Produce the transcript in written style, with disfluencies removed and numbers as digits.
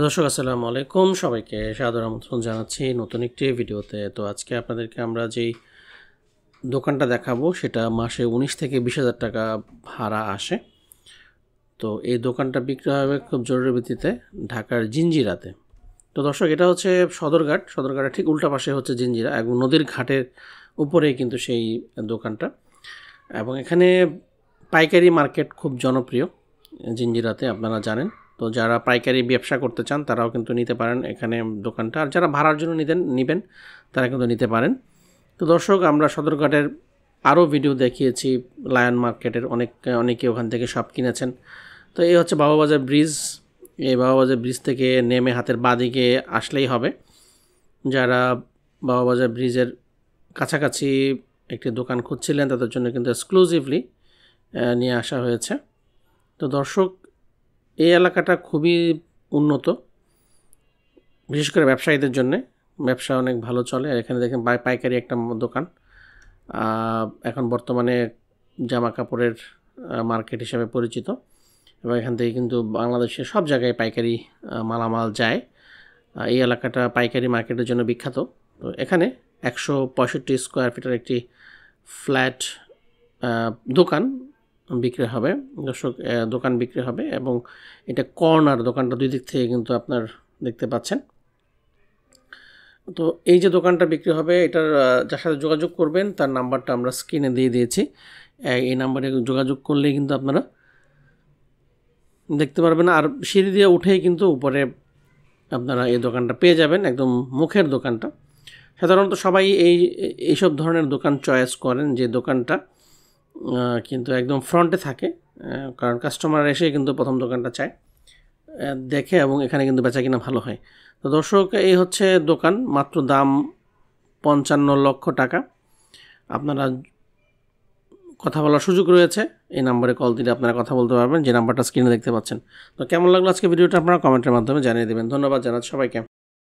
দর্শক আসসালামু আলাইকুম, সবাইকে সাদর আমন্ত্রণ জানাচ্ছি নতুন একটি ভিডিওতে। তো আজকে আপনাদেরকে আমরা যেই দোকানটা দেখাবো সেটা মাসে 19 থেকে 20,000 টাকা ভাড়া আসে। তো এই দোকানটা বিক্রি হবে খুব জরুরি ভিত্তিতে ঢাকার জিঞ্জিরাতে। তো দর্শক, এটা হচ্ছে সদরঘাটের ঠিক উল্টা পাশে হচ্ছে জিঞ্জিরা এবং নদীর ঘাটের উপরেই কিন্তু সেই দোকানটা। এবং এখানে পাইকারি মার্কেট খুব জনপ্রিয় জিঞ্জিরাতে, আপনারা জানেন। তো যারা পাইকারি ব্যবসা করতে চান তারাও কিন্তু নিতে পারেন এখানে দোকানটা, আর যারা ভাড়ার জন্য নেবেন তারা কিন্তু নিতে পারেন। তো দর্শক, আমরা সদরঘাটের আরও ভিডিও দেখিয়েছি, লায়ন মার্কেটের অনেকে ওখান থেকে সব কিনেছেন। তো এই হচ্ছে বাবুবাজার ব্রিজ। এই বাবুবাজার ব্রিজ থেকে নেমে হাতের বাঁদিকে আসলেই হবে। যারা বাবুবাজার ব্রিজের কাছাকাছি একটি দোকান খুঁজছিলেন তাদের জন্য কিন্তু এক্সক্লুসিভলি নিয়ে আসা হয়েছে। তো দর্শক, এই এলাকাটা খুবই উন্নত, বিশেষ করে ব্যবসায়ীদের জন্যে। ব্যবসা অনেক ভালো চলে। আর এখানে দেখেন পাইকারি একটা দোকান, এখন বর্তমানে জামা কাপড়ের মার্কেট হিসেবে পরিচিত। এবং এখান থেকে কিন্তু বাংলাদেশের সব জায়গায় পাইকারি মালামাল যায়। এই এলাকাটা পাইকারি মার্কেটের জন্য বিখ্যাত। তো এখানে 165 স্কোয়ার ফিটের একটি ফ্ল্যাট দোকান বিক্রি হবে। দর্শক, দোকান বিক্রি হবে এবং এটা কর্নার, দোকানটা দুই দিক থেকে কিন্তু আপনার দেখতে পাচ্ছেন। তো এই যে দোকানটা বিক্রি হবে, এটার যার সাথে যোগাযোগ করবেন তার নাম্বারটা আমরা স্ক্রিনে দিয়ে দিয়েছি। এই নাম্বারে যোগাযোগ করলেই কিন্তু আপনারা দেখতে পারবেন। আর সিঁড়ি দিয়ে উঠেই কিন্তু উপরে আপনারা এই দোকানটা পেয়ে যাবেন, একদম মুখের দোকানটা। সাধারণত সবাই এইসব ধরনের দোকান চয়েস করেন যে দোকানটা কিন্তু একদম ফ্রন্টে থাকে, কারণ কাস্টমার এসে কিন্তু প্রথম দোকানটা চায় দেখে, এবং এখানে কিন্তু বেচা কিনা ভালো হয়। তো দর্শক, এই হচ্ছে দোকান, মাত্র দাম 55 লক্ষ টাকা। আপনারা কথা বলার সুযোগ রয়েছে, এই নাম্বারে কল দিলে আপনারা কথা বলতে পারবেন, যে নাম্বারটা স্ক্রিনে দেখতে পাচ্ছেন। তো কেমন লাগলো আজকে ভিডিওটা আপনারা কমেন্টের মাধ্যমে জানিয়ে দেবেন। ধন্যবাদ জানাচ্ছি সবাইকে।